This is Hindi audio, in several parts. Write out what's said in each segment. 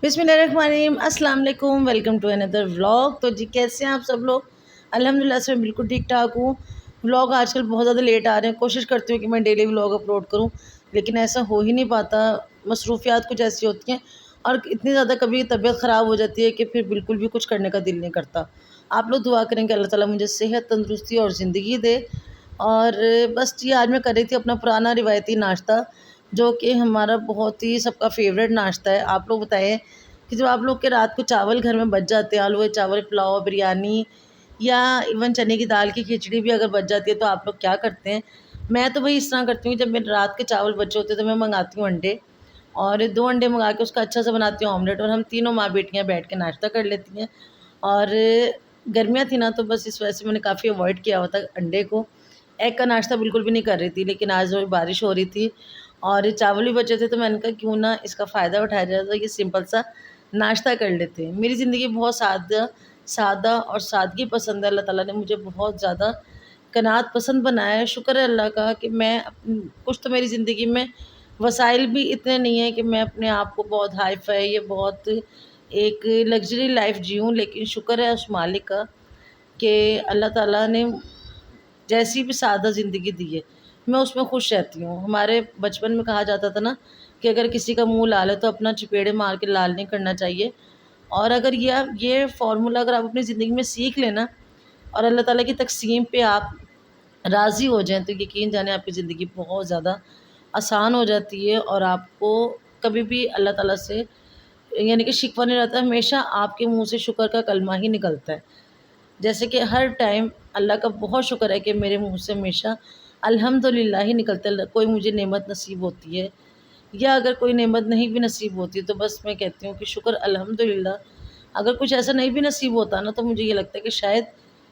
बिस्मिल्लाहिर्रहमानिर्रहीम, अस्सलाम वालेकुम। Welcome to another vlog. तो जी कैसे हैं आप सब लोग? अल्हम्दुलिल्लाह से मैं बिल्कुल ठीक ठाक हूँ। व्लॉग आजकल बहुत ज़्यादा लेट आ रहे हैं। कोशिश करती हूँ कि मैं डेली व्लॉग अपलोड करूँ, लेकिन ऐसा हो ही नहीं पाता। मसरूफियात कुछ ऐसी होती हैं और इतनी ज़्यादा कभी तबीयत ख़राब हो जाती है कि फिर बिल्कुल भी कुछ करने का दिल नहीं करता। आप लोग दुआ करें कि अल्लाह ताला मुझे सेहत, तंदुरुस्ती और ज़िंदगी दे। और बस जी आज मैं कर रही थी अपना पुराना रिवायती नाश्ता, जो कि हमारा बहुत ही सबका फेवरेट नाश्ता है। आप लोग बताएं कि जब आप लोग के रात को चावल घर में बच जाते हैं, आलू के चावल, पुलाव, बिरयानी या इवन चने की दाल की खिचड़ी भी अगर बच जाती है, तो आप लोग क्या करते हैं? मैं तो भाई इस तरह करती हूँ, जब मेरे रात के चावल बचे होते हैं तो मैं मंगाती हूँ अंडे, और 2 अंडे मंगा के उसका अच्छा सा बनाती हूँ ऑमलेट, और हम तीनों माँ बेटियाँ बैठ के नाश्ता कर लेती हैं। और गर्मियाँ थी ना, तो बस इस वजह से मैंने काफ़ी अवॉइड किया हुआ था अंडे को। एग का नाश्ता बिल्कुल भी नहीं कर रही थी, लेकिन आज जो बारिश हो रही थी और चावल भी बचे थे, तो मैंने कहा क्यों ना इसका फ़ायदा उठाया जाए, तो ये सिंपल सा नाश्ता कर लेते हैं। मेरी ज़िंदगी बहुत सादा सादा और सादगी पसंद है। अल्लाह ताला ने मुझे बहुत ज़्यादा कनात पसंद बनाया है। शुक्र है अल्लाह का कि मैं कुछ तो मेरी ज़िंदगी में वसाइल भी इतने नहीं हैं कि मैं अपने आप को बहुत हाई-फ़ाई या बहुत एक लग्ज़री लाइफ़ जीऊँ, लेकिन शुक्र है उस मालिक का कि अल्लाह ताला ने जैसी भी सादा ज़िंदगी दी है, मैं उसमें खुश रहती हूँ। हमारे बचपन में कहा जाता था ना कि अगर किसी का मुँह लाल है तो अपना चपेड़े मार के लाल नहीं करना चाहिए। और अगर ये फ़ॉर्मूला अगर आप अपनी ज़िंदगी में सीख लें ना, और अल्लाह ताला की तक़सीम पे आप राज़ी हो जाएँ, तो यकीन जानें आपकी ज़िंदगी बहुत ज़्यादा आसान हो जाती है, और आपको कभी भी अल्लाह ताला से यानी कि शिकवा नहीं रहता। हमेशा आपके मुँह से शुक्र का कलमा ही निकलता है। जैसे कि हर टाइम अल्लाह का बहुत शुक्र है कि मेरे मुँह से हमेशा अल्हम्दुलिल्लाह ही निकलता है। कोई मुझे नेमत नसीब होती है या अगर कोई नेमत नहीं भी नसीब होती है, तो बस मैं कहती हूँ कि शुक्र अल्हम्दुलिल्लाह। अगर कुछ ऐसा नहीं भी नसीब होता ना, तो मुझे ये लगता है कि शायद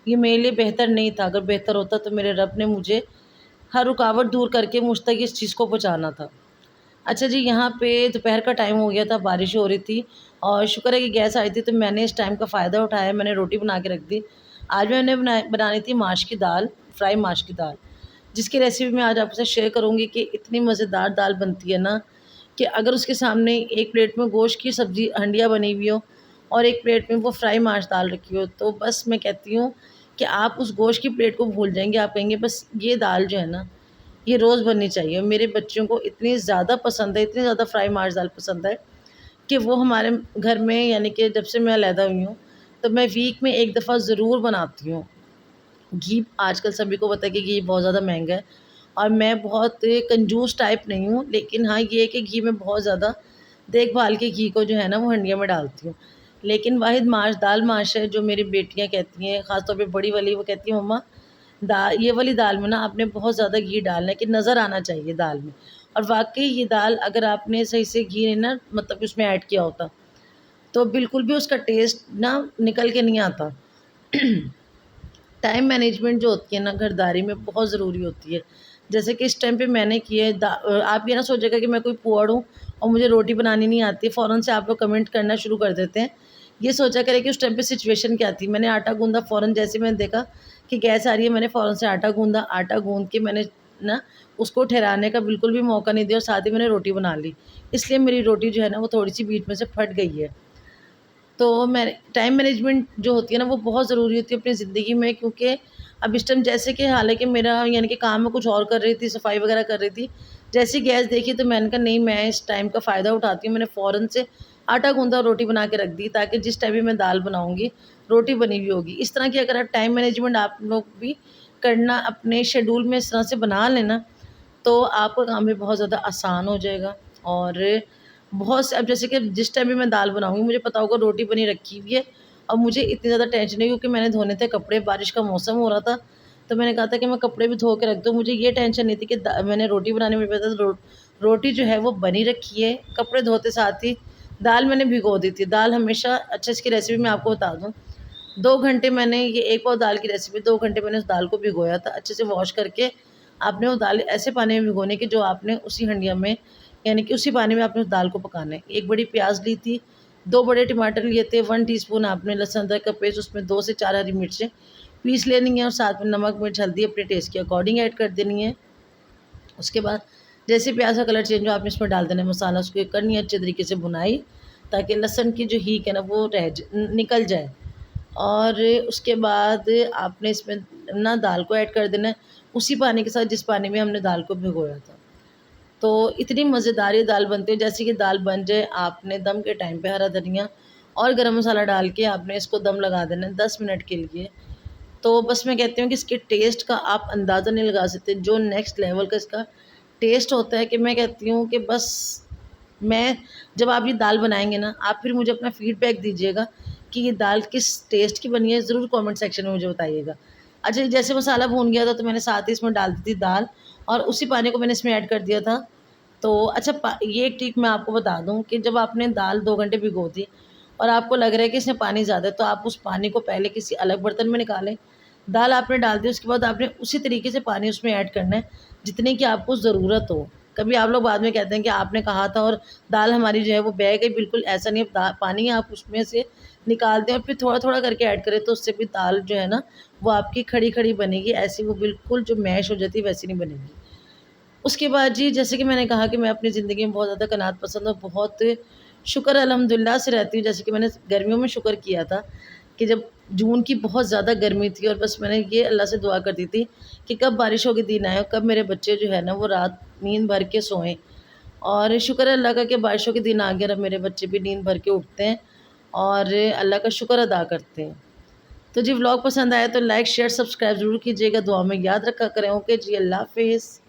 ये मेरे लिए बेहतर नहीं था। अगर बेहतर होता तो मेरे रब ने मुझे हर रुकावट दूर करके मुझ तक इस चीज़ को पहुँचाना था। अच्छा जी, यहाँ पे दोपहर का टाइम हो गया था, बारिश हो रही थी और शुक्र है कि गैस आई थी, तो मैंने इस टाइम का फ़ायदा उठाया, मैंने रोटी बना के रख दी। आज मैंने बनानी थी माश की दाल, फ्राई माश की दाल, जिसकी रेसिपी मैं आज आपसे शेयर करूँगी कि इतनी मज़ेदार दाल बनती है ना, कि अगर उसके सामने एक प्लेट में गोश्त की सब्ज़ी हंडिया बनी हुई हो और एक प्लेट में वो फ्राई माश दाल रखी हो, तो बस मैं कहती हूँ कि आप उस गोश्त की प्लेट को भूल जाएँगे। आप कहेंगे बस ये दाल जो है ना, ये रोज़ बननी चाहिए। मेरे बच्चों को इतनी ज़्यादा पसंद है, इतनी ज़्यादा फ्राई माश दाल पसंद है कि वो हमारे घर में, यानी कि जब से मैं अलहदा हुई हूँ, तो मैं वीक में 1 दफ़ा ज़रूर बनाती हूँ। घी आजकल सभी को पता है कि घी बहुत ज़्यादा महँगा है, और मैं बहुत कंजूस टाइप नहीं हूँ, लेकिन हाँ, ये है कि घी में बहुत ज़्यादा देखभाल के घी को जो है ना, वो हंडिया में डालती हूँ। लेकिन वाहिद माश दाल माश है जो मेरी बेटियाँ कहती हैं, ख़ास तौर पे बड़ी वाली, वो कहती है मम्मा ये वाली दाल में ना आपने बहुत ज़्यादा घी डालना है, कि नज़र आना चाहिए दाल में। और वाक़ई ये दाल अगर आपने सही से घी ना मतलब उसमें ऐड किया होता, तो बिल्कुल भी उसका टेस्ट ना निकल के नहीं आता। टाइम मैनेजमेंट जो होती है ना घरदारी में, बहुत ज़रूरी होती है। जैसे कि इस टाइम पे मैंने की है आप ये ना सोचिएगा कि मैं कोई पुअर हूँ और मुझे रोटी बनानी नहीं आती, फ़ौरन से आप लोग कमेंट करना शुरू कर देते हैं। ये सोचा करें कि उस टाइम पे सिचुएशन क्या थी। मैंने आटा गूँधा, फ़ौरन जैसे मैंने देखा कि गैस आ रही है, मैंने फ़ौरन से आटा गूँधा। आटा गूँध के मैंने ना उसको ठहराने का बिल्कुल भी मौका नहीं दिया, और साथ ही मैंने रोटी बना ली। इसलिए मेरी रोटी जो है ना, वो थोड़ी-सी बीच में से फट गई है। तो मैं टाइम मैनेजमेंट जो होती है ना, वो बहुत ज़रूरी होती है अपनी ज़िंदगी में, क्योंकि अब इस टाइम जैसे कि हालाँकि मेरा यानी कि काम मैं कुछ और कर रही थी, सफाई वगैरह कर रही थी। जैसे ही गैस देखी तो मैंने कहा नहीं, मैं इस टाइम का फ़ायदा उठाती हूँ। मैंने फ़ौरन से आटा गूँधा और रोटी बना के रख दी, ताकि जिस टाइम भी मैं दाल बनाऊँगी, रोटी बनी हुई होगी। इस तरह की अगर आप टाइम मैनेजमेंट आप लोग भी करना अपने शेड्यूल में इस तरह से बना लें ना, तो आपका काम भी बहुत ज़्यादा आसान हो जाएगा। और बहुत से अब जैसे कि जिस टाइम भी मैं दाल बनाऊँगी, मुझे पता होगा रोटी बनी रखी हुई है, और मुझे इतनी ज़्यादा टेंशन नहीं, क्योंकि मैंने धोने थे कपड़े, बारिश का मौसम हो रहा था, तो मैंने कहा था कि मैं कपड़े भी धो के रख दूँ। मुझे ये टेंशन नहीं थी कि मैंने रोटी बनाने में पता रोटी जो है वो बनी रखी है, कपड़े धोते साथ ही दाल मैंने भिगो दी थी। दाल हमेशा अच्छा, इसकी रेसिपी मैं आपको बता दूँ, 2 घंटे मैंने ये 1 पाव दाल की रेसिपी, 2 घंटे मैंने उस दाल को भिगोया था। अच्छे से वॉश करके आपने वो दाल ऐसे पानी में भिगोनी कि जो आपने उसी हंडिया में, यानी कि उसी पानी में आपने उस दाल को पकाना है। 1 बड़ी प्याज़ ली थी, 2 बड़े टमाटर लिए थे, 1 टीस्पून आपने लहसुन अदरक का पेस्ट, उसमें 2 से 4 हरी मिर्चें पीस लेनी है, और साथ में नमक, मिर्च, हल्दी अपने टेस्ट के अकॉर्डिंग ऐड कर देनी है। उसके बाद जैसे प्याज़ का कलर चेंज हो, आपने इसमें डाल देना है मसाला, उसको करनी है अच्छे तरीके से भुनाई, ताकि लहसुन की जो हीक है ना वो निकल जाए। और उसके बाद आपने इसमें ना दाल को ऐड कर देना है, उसी पानी के साथ जिस पानी में हमने दाल को भिगोया था। तो इतनी मज़ेदार ये दाल बनती है। जैसे कि दाल बन जाए, आपने दम के टाइम पे हरा धनिया और गरम मसाला डाल के आपने इसको दम लगा देना है 10 मिनट के लिए। तो बस मैं कहती हूँ कि इसके टेस्ट का आप अंदाज़ा नहीं लगा सकते, जो नेक्स्ट लेवल का इसका टेस्ट होता है, कि मैं कहती हूँ कि बस मैं जब आप ये दाल बनाएँगे ना, आप फिर मुझे अपना फ़ीडबैक दीजिएगा कि ये दाल किस टेस्ट की बनी है, ज़रूर कमेंट सेक्शन में मुझे बताइएगा। अच्छा, जैसे मसाला भून गया था तो मैंने साथ ही इसमें डाल दी थी दाल, और उसी पानी को मैंने इसमें ऐड कर दिया था। तो अच्छा, ये एक टिप मैं आपको बता दूँ कि जब आपने दाल 2 घंटे भिगो दी और आपको लग रहा है कि इसमें पानी ज़्यादा है, तो आप उस पानी को पहले किसी अलग बर्तन में निकालें। दाल आपने डाल दी, उसके बाद आपने उसी तरीके से पानी उसमें ऐड करना है, जितने की आपको ज़रूरत हो। कभी आप लोग बाद में कहते हैं कि आपने कहा था और दाल हमारी जो है वो बह गई, बिल्कुल ऐसा नहीं है। पानी आप उसमें से निकाल दें और फिर थोड़ा-थोड़ा करके ऐड करें, तो उससे भी दाल जो है ना, वो आपकी खड़ी-खड़ी बनेगी, ऐसी वो बिल्कुल जो मैश हो जाती है वैसी नहीं बनेगी। उसके बाद जी, जैसे कि मैंने कहा कि मैं अपनी ज़िंदगी में बहुत ज़्यादा कनात पसंद और बहुत शुक्र अल्हम्दुलिल्लाह से रहती हूँ। जैसे कि मैंने गर्मियों में शुक्र किया था कि जब जून की बहुत ज़्यादा गर्मी थी, और बस मैंने ये अल्लाह से दुआ करती थी कि कब बारिशों के दिन आए और कब मेरे बच्चे जो है ना वो रात नींद भर के सोएँ। और शुक्र है अल्लाह का कि बारिशों के दिन आ गए और अब मेरे बच्चे भी नींद भर के उठते हैं और अल्लाह का शुक्र अदा करते हैं। तो जी, व्लॉग पसंद आया तो लाइक, शेयर, सब्सक्राइब ज़रूर कीजिएगा। दुआ में याद रखा करें। ओके जी, अल्लाह हाफ़िज़।